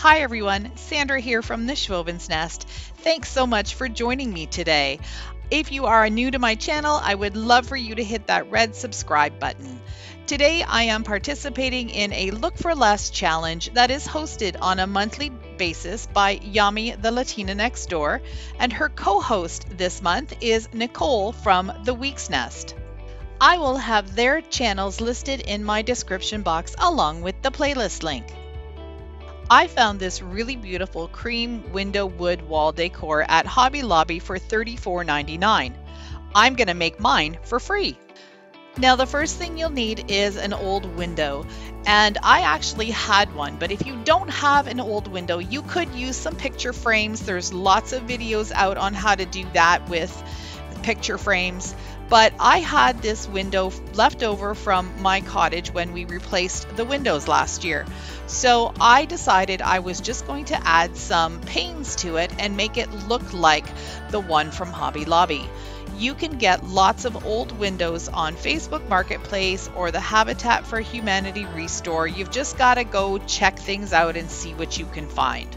Hi everyone, Sandra here from the Schwowin's Nest. Thanks so much for joining me today. If you are new to my channel, I would love for you to hit that red subscribe button. Today I am participating in a Look for Less challenge that is hosted on a monthly basis by Yami the Latina next door, and her co-host this month is Nicole from The Week's Nest. I will have their channels listed in my description box along with the playlist link. I found this really beautiful cream window wood wall decor at Hobby Lobby for $34.99. I'm going to make mine for free. Now the first thing you'll need is an old window, and I actually had one, but if you don't have an old window, you could use some picture frames. There's lots of videos out on how to do that with picture frames. But I had this window left over from my cottage when we replaced the windows last year. So I decided I was just going to add some panes to it and make it look like the one from Hobby Lobby. You can get lots of old windows on Facebook Marketplace or the Habitat for Humanity Restore. You've just got to go check things out and see what you can find.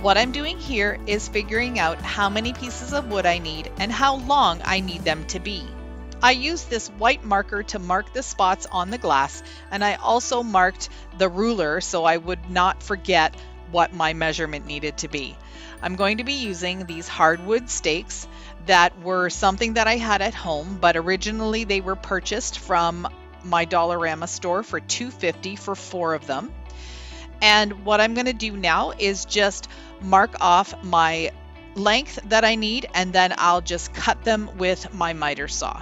What I'm doing here is figuring out how many pieces of wood I need and how long I need them to be. I used this white marker to mark the spots on the glass, and I also marked the ruler so I would not forget what my measurement needed to be. I'm going to be using these hardwood stakes that were something that I had at home, but originally they were purchased from my Dollarama store for $2.50 for 4 of them. And what I'm going to do now is just mark off my length that I need, and then I'll just cut them with my miter saw.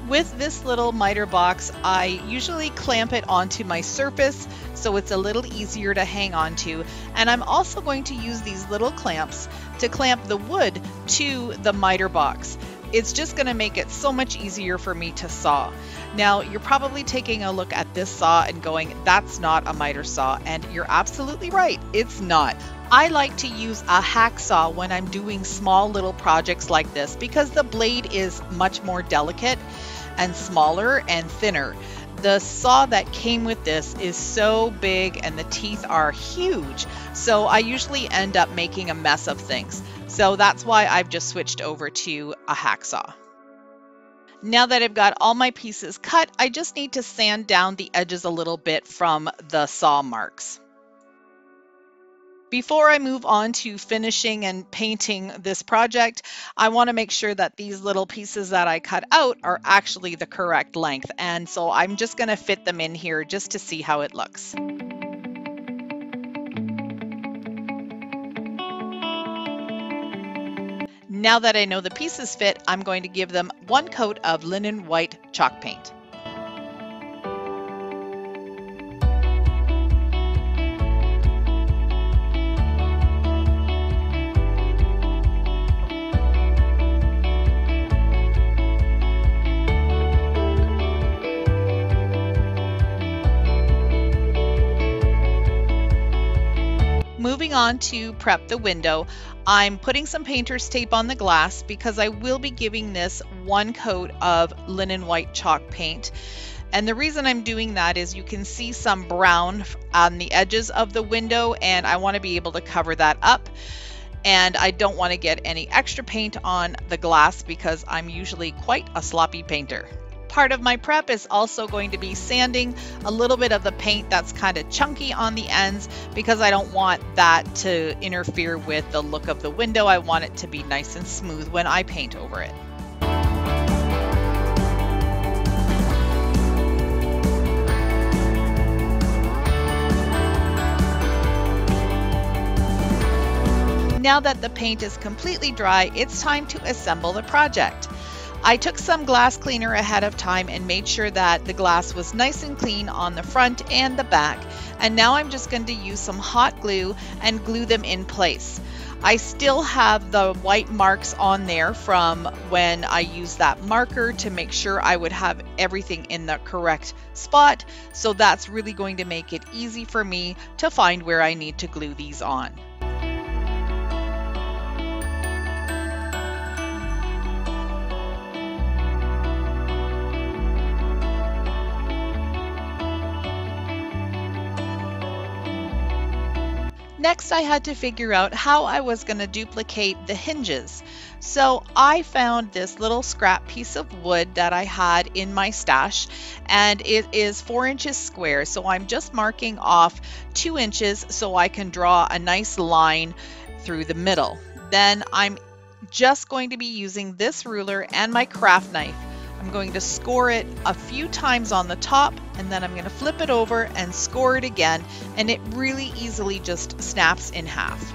With this little miter box, I usually clamp it onto my surface so it's a little easier to hang on to, and I'm also going to use these little clamps to clamp the wood to the miter box. It's just going to make it so much easier for me to saw. Now you're probably taking a look at this saw and going, that's not a miter saw, and you're absolutely right, it's not. I like to use a hacksaw when I'm doing small little projects like this because the blade is much more delicate and smaller and thinner. The saw that came with this is so big and the teeth are huge, so I usually end up making a mess of things. So that's why I've just switched over to a hacksaw. Now that I've got all my pieces cut, I just need to sand down the edges a little bit from the saw marks. Before I move on to finishing and painting this project, I want to make sure that these little pieces that I cut out are actually the correct length, and so I'm just going to fit them in here just to see how it looks. Now that I know the pieces fit, I'm going to give them one coat of linen white chalk paint. Moving on to prep the window, I'm putting some painter's tape on the glass because I will be giving this one coat of linen white chalk paint. And the reason I'm doing that is you can see some brown on the edges of the window, and I want to be able to cover that up. And I don't want to get any extra paint on the glass because I'm usually quite a sloppy painter. Part of my prep is also going to be sanding a little bit of the paint that's kind of chunky on the ends because I don't want that to interfere with the look of the window. I want it to be nice and smooth when I paint over it. Now that the paint is completely dry, it's time to assemble the project. I took some glass cleaner ahead of time and made sure that the glass was nice and clean on the front and the back. And now I'm just going to use some hot glue and glue them in place. I still have the white marks on there from when I used that marker to make sure I would have everything in the correct spot. So that's really going to make it easy for me to find where I need to glue these on. Next, I had to figure out how I was going to duplicate the hinges. So I found this little scrap piece of wood that I had in my stash, and it is 4 inches square. So I'm just marking off 2 inches so I can draw a nice line through the middle. Then I'm just going to be using this ruler and my craft knife. I'm going to score it a few times on the top, and then I'm going to flip it over and score it again, and it really easily just snaps in half.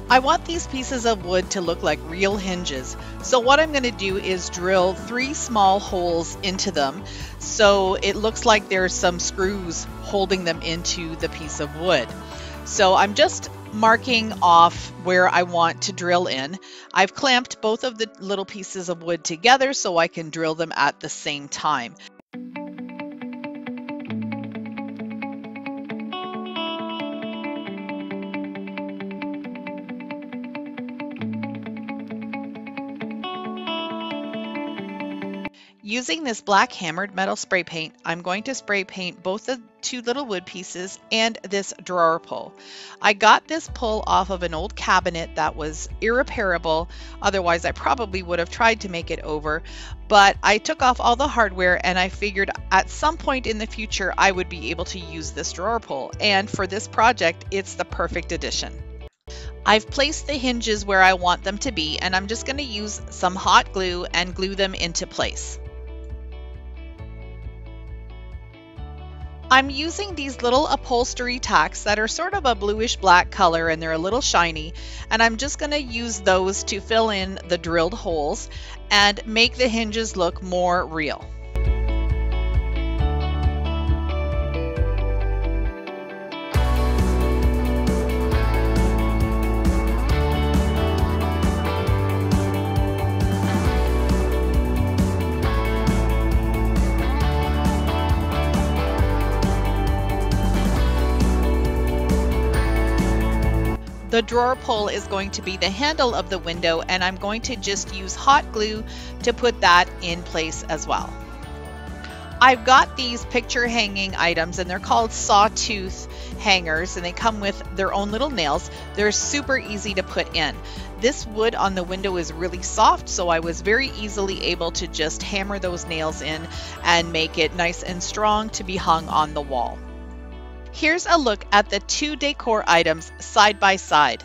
I want these pieces of wood to look like real hinges. So what I'm going to do is drill 3 small holes into them so it looks like there's some screws holding them into the piece of wood. So I'm just marking off where I want to drill in. I've clamped both of the little pieces of wood together so I can drill them at the same time. Using this black hammered metal spray paint, I'm going to spray paint both the 2 little wood pieces and this drawer pull. I got this pull off of an old cabinet that was irreparable, otherwise I probably would have tried to make it over, but I took off all the hardware and I figured at some point in the future I would be able to use this drawer pull, and for this project it's the perfect addition. I've placed the hinges where I want them to be, and I'm just going to use some hot glue and glue them into place. I'm using these little upholstery tacks that are sort of a bluish black color, and they're a little shiny, and I'm just going to use those to fill in the drilled holes and make the hinges look more real. The drawer pull is going to be the handle of the window, and I'm going to just use hot glue to put that in place as well. I've got these picture hanging items, and they're called sawtooth hangers, and they come with their own little nails. They're super easy to put in. This wood on the window is really soft, so I was very easily able to just hammer those nails in and make it nice and strong to be hung on the wall. Here's a look at the 2 decor items side by side.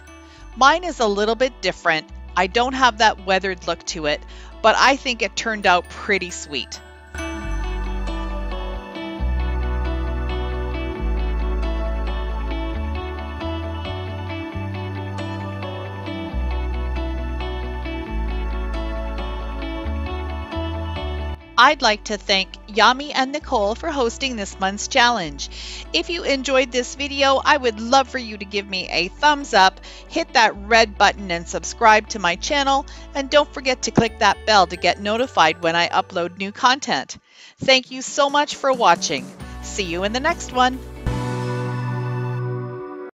Mine is a little bit different. I don't have that weathered look to it, but I think it turned out pretty sweet. I'd like to thank Yami and Nicole for hosting this month's challenge. If you enjoyed this video, I would love for you to give me a thumbs up, hit that red button and subscribe to my channel, and don't forget to click that bell to get notified when I upload new content. Thank you so much for watching. See you in the next one.